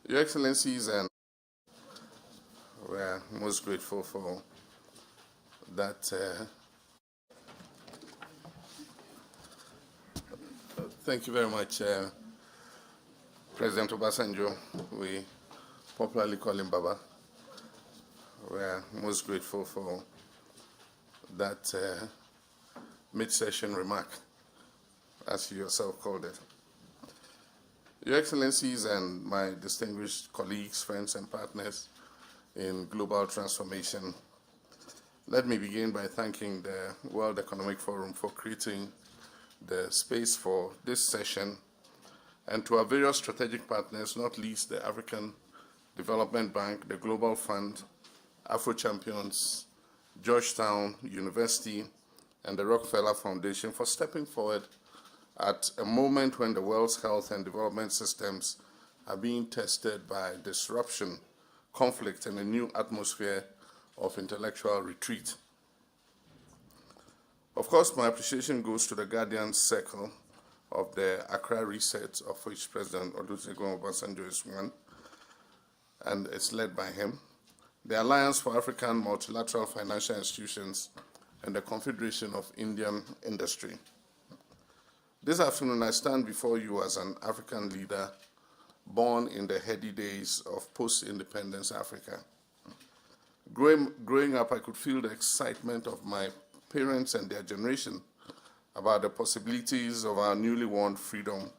Your Excellencies, and we are most grateful for that. Thank you very much, President Obasanjo. We popularly call him Baba. We are most grateful for that mid-session remark, as you yourself called it. Your Excellencies and my distinguished colleagues, friends, and partners in global transformation, let me begin by thanking the World Economic Forum for creating the space for this session, and to our various strategic partners, not least the African Development Bank, the Global Fund, Afro Champions, Georgetown University, and the Rockefeller Foundation for stepping forward at a moment when the world's health and development systems are being tested by disruption, conflict, and a new atmosphere of intellectual retreat. Of course, my appreciation goes to the Guardian Circle of the ACCRA Reset, of which President Olusegun Obasanjo is one, and it's led by him, the Alliance for African Multilateral Financial Institutions, and the Confederation of Indian Industry. This afternoon, I stand before you as an African leader born in the heady days of post-independence Africa. Growing up, I could feel the excitement of my parents and their generation about the possibilities of our newly won freedom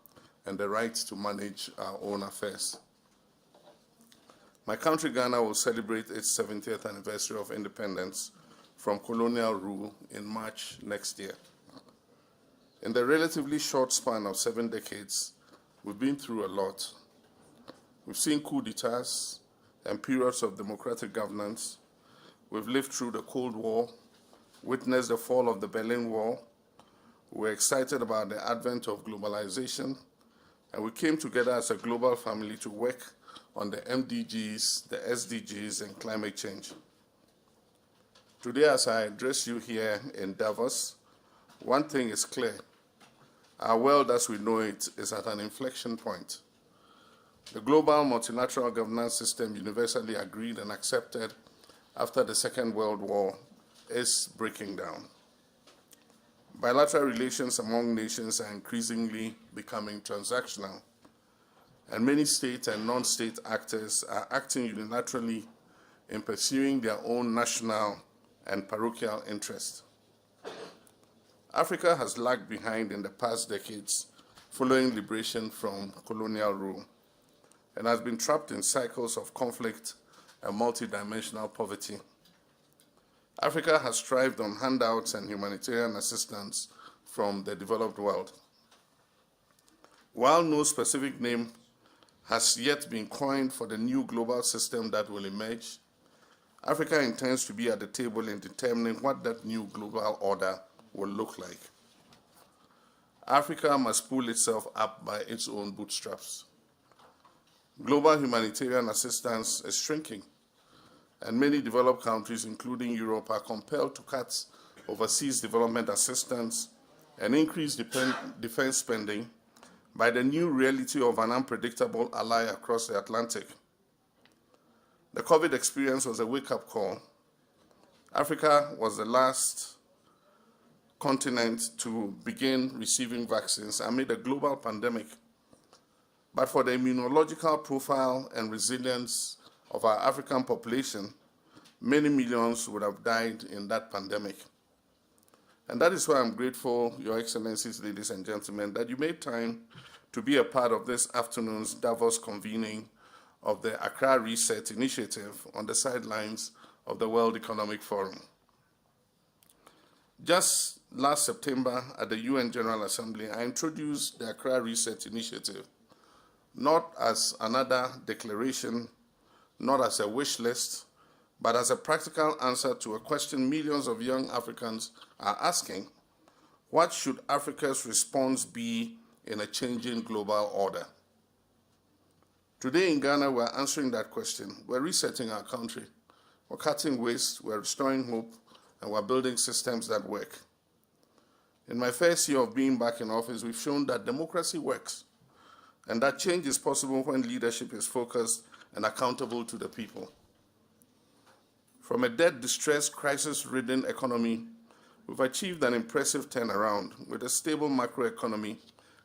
and the right to manage our own affairs. My country, Ghana, will celebrate its 70th anniversary of independence from colonial rule in March next year. In the relatively short span of 7 decades, we've been through a lot. We've seen coups d'etats and periods of democratic governance. We've lived through the Cold War, witnessed the fall of the Berlin Wall. We're excited about the advent of globalization, and we came together as a global family to work on the MDGs, the SDGs, and climate change. Today, as I address you here in Davos, one thing is clear. Our world as we know it is at an inflection point. The global multilateral governance system, universally agreed and accepted after the Second World War, is breaking down. Bilateral relations among nations are increasingly becoming transactional, and many state and non-state actors are acting unilaterally in pursuing their own national and parochial interests. Africa has lagged behind in the past decades following liberation from colonial rule, and has been trapped in cycles of conflict and multidimensional poverty. Africa has thrived on handouts and humanitarian assistance from the developed world. While no specific name has yet been coined for the new global system that will emerge, Africa intends to be at the table in determining what that new global order will look like. Africa must pull itself up by its own bootstraps. Global humanitarian assistance is shrinking, and many developed countries, including Europe, are compelled to cut overseas development assistance and increase defense spending by the new reality of an unpredictable ally across the Atlantic. The COVID experience was a wake-up call. Africa was the last continent to begin receiving vaccines amid a global pandemic. But for the immunological profile and resilience of our African population, many millions would have died in that pandemic. And that is why I'm grateful, Your Excellencies, ladies and gentlemen, that you made time to be a part of this afternoon's Davos convening of the ACCRA Reset initiative on the sidelines of the World Economic Forum. Just last September at the UN General Assembly, I introduced the ACCRA Reset initiative, not as another declaration, not as a wish list, but as a practical answer to a question millions of young Africans are asking: what should Africa's response be in a changing global order? Today in Ghana, we're answering that question. We're resetting our country. We're cutting waste, we're restoring hope, and we're building systems that work. In my first year of being back in office, we've shown that democracy works, And that change is possible when leadership is focused and accountable to the people. From a debt-distressed, crisis-ridden economy, we've achieved an impressive turnaround with a stable macroeconomy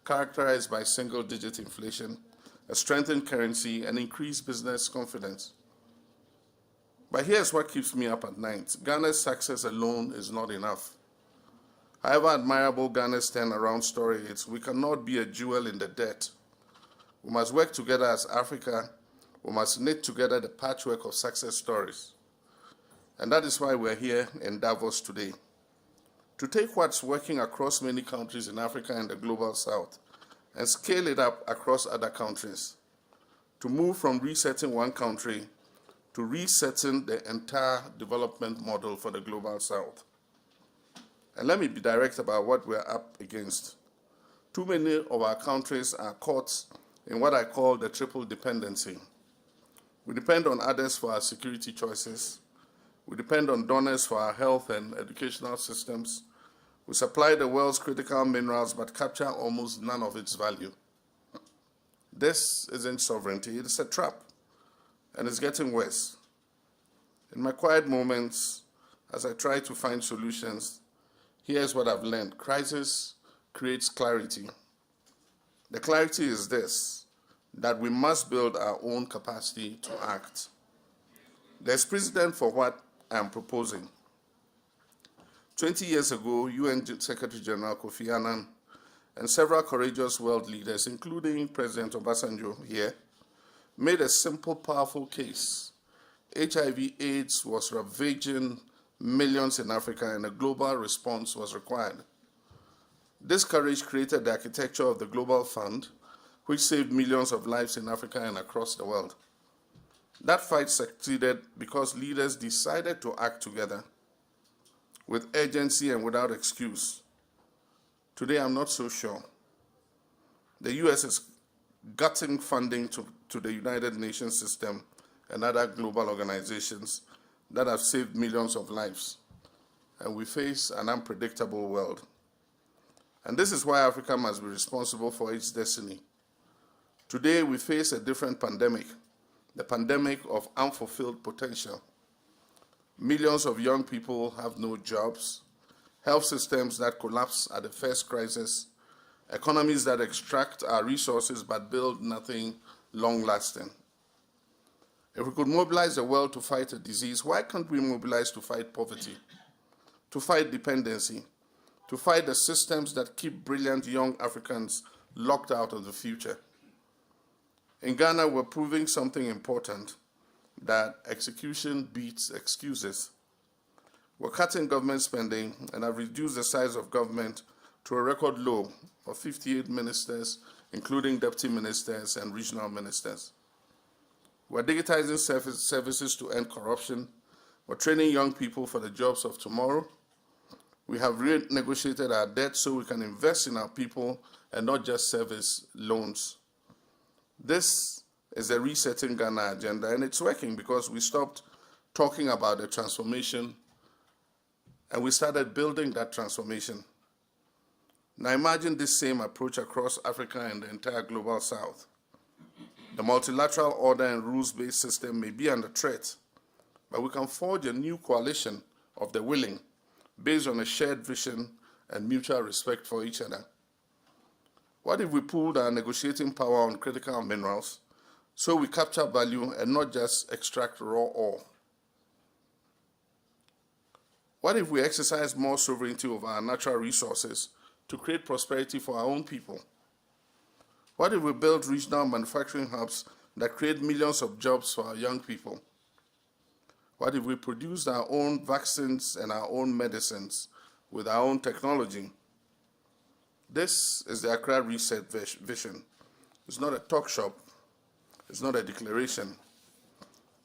characterized by single-digit inflation, a strengthened currency, and increased business confidence. But here's what keeps me up at night. Ghana's success alone is not enough. However admirable Ghana's turnaround story is, we cannot be a jewel in the dirt. We must work together as Africa. We must knit together the patchwork of success stories. And that is why we're here in Davos today, to take what's working across many countries in Africa and the Global South and scale it up across other countries, to move from resetting one country to resetting the entire development model for the Global South. And let me be direct about what we're up against. Too many of our countries are caught in what I call the triple dependency. We depend on others for our security choices. We depend on donors for our health and educational systems. We supply the world's critical minerals but capture almost none of its value. This isn't sovereignty, it's a trap, and it's getting worse. In my quiet moments, as I try to find solutions, here's what I've learned. Crisis creates clarity. The clarity is this, that we must build our own capacity to act. There's precedent for what I'm proposing. 20 years ago, UN Secretary General Kofi Annan and several courageous world leaders, including President Obasanjo here, made a simple, powerful case. HIV/AIDS was ravaging millions in Africa, and a global response was required. This courage created the architecture of the Global Fund, which saved millions of lives in Africa and across the world. That fight succeeded because leaders decided to act together with urgency and without excuse. Today, I'm not so sure. The US is gutting funding to the United Nations system and other global organizations that have saved millions of lives. And we face an unpredictable world. And this is why Africa must be responsible for its destiny. Today, we face a different pandemic, the pandemic of unfulfilled potential. Millions of young people have no jobs, health systems that collapse at the first crisis, economies that extract our resources but build nothing long-lasting. If we could mobilize the world to fight a disease, why can't we mobilize to fight poverty, to fight dependency, to fight the systems that keep brilliant young Africans locked out of the future? In Ghana, we're proving something important, that execution beats excuses. We're cutting government spending and have reduced the size of government to a record low of 58 ministers, including deputy ministers and regional ministers. We're digitizing services to end corruption. We're training young people for the jobs of tomorrow. We have renegotiated our debt so we can invest in our people and not just service loans. This is the Resetting Ghana agenda, and it's working because we stopped talking about the transformation and we started building that transformation. Now imagine this same approach across Africa and the entire Global South. The multilateral order and rules-based system may be under threat, but we can forge a new coalition of the willing based on a shared vision and mutual respect for each other. What if we pooled our negotiating power on critical minerals so we capture value and not just extract raw ore? What if we exercise more sovereignty over our natural resources to create prosperity for our own people? What if we build regional manufacturing hubs that create millions of jobs for our young people? What if we produce our own vaccines and our own medicines with our own technology? This is the ACCRA Reset vision. It's not a talk shop. It's not a declaration.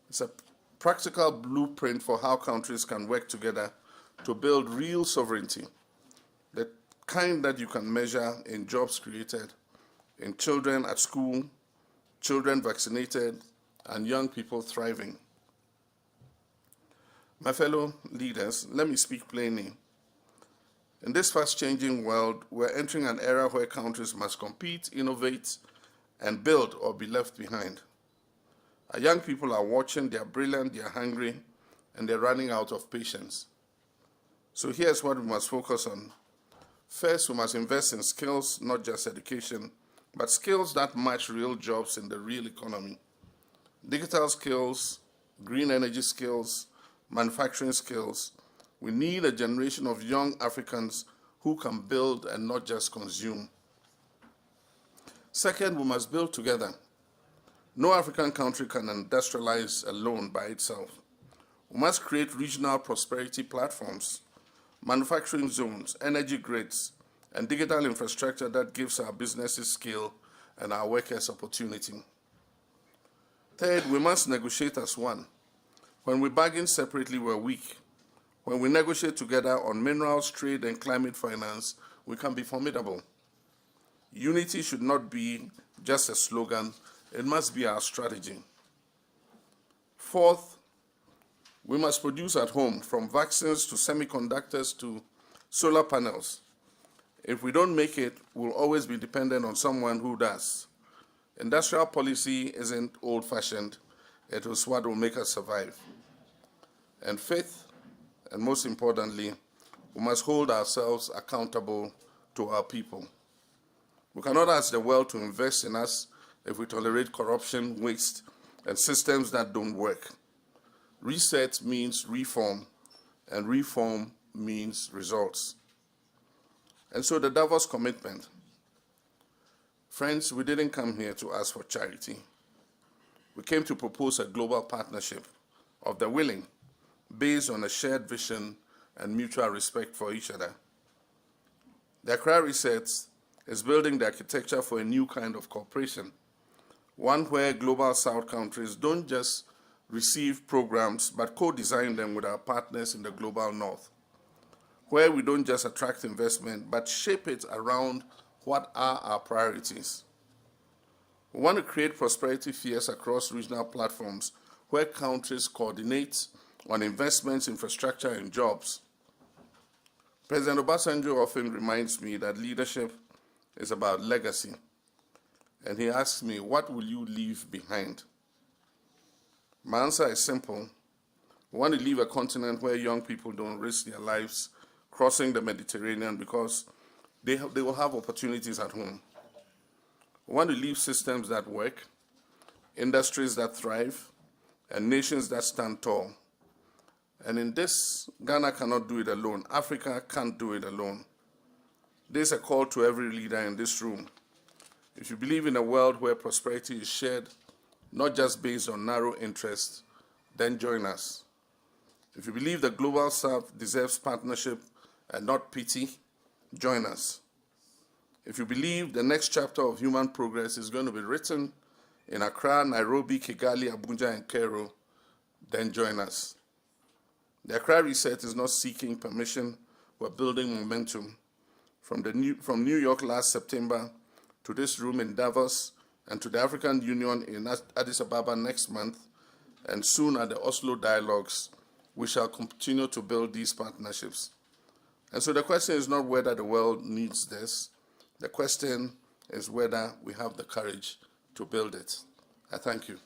It's a practical blueprint for how countries can work together to build real sovereignty, the kind that you can measure in jobs created, in children at school, children vaccinated, and young people thriving. My fellow leaders, let me speak plainly. In this fast-changing world, we're entering an era where countries must compete, innovate, and build or be left behind. Our young people are watching, they are brilliant, they are hungry, and they're running out of patience. So here's what we must focus on. First, we must invest in skills, not just education, but skills that match real jobs in the real economy. Digital skills, green energy skills, manufacturing skills. We need a generation of young Africans who can build and not just consume. Second, we must build together. No African country can industrialize alone by itself. We must create regional prosperity platforms, manufacturing zones, energy grids, and digital infrastructure that gives our businesses scale and our workers opportunity. Third, we must negotiate as one. When we bargain separately, we're weak. When we negotiate together on minerals, trade, and climate finance, we can be formidable. Unity should not be just a slogan, it must be our strategy. Fourth, we must produce at home, from vaccines to semiconductors to solar panels. If we don't make it, we'll always be dependent on someone who does. Industrial policy isn't old-fashioned. It is what will make us survive. And fifth, and most importantly, we must hold ourselves accountable to our people. We cannot ask the world to invest in us if we tolerate corruption, waste, and systems that don't work. Reset means reform, and reform means results. And so the Davos commitment. Friends, we didn't come here to ask for charity. We came to propose a global partnership of the willing, based on a shared vision and mutual respect for each other. The ACCRA Reset is building the architecture for a new kind of cooperation, one where global South countries don't just receive programs, but co-design them with our partners in the global North, where we don't just attract investment, but shape it around what are our priorities. We want to create prosperity fears across regional platforms where countries coordinate on investments, infrastructure, and jobs. President Obasanjo often reminds me that leadership is about legacy. And he asks me, what will you leave behind? My answer is simple. We want to leave a continent where young people don't risk their lives crossing the Mediterranean because they will have opportunities at home. We want to leave systems that work, industries that thrive, and nations that stand tall. And in this, Ghana cannot do it alone. Africa can't do it alone. There's a call to every leader in this room. If you believe in a world where prosperity is shared, not just based on narrow interests, then join us. If you believe the global South deserves partnership and not pity, join us. If you believe the next chapter of human progress is going to be written in Accra, Nairobi, Kigali, Abuja, and Cairo, then join us. The ACCRA Reset is not seeking permission, we're building momentum. From New York last September to this room in Davos and to the African Union in Addis Ababa next month, and soon at the Oslo Dialogues, we shall continue to build these partnerships. And so the question is not whether the world needs this. The question is whether we have the courage to build it. I thank you.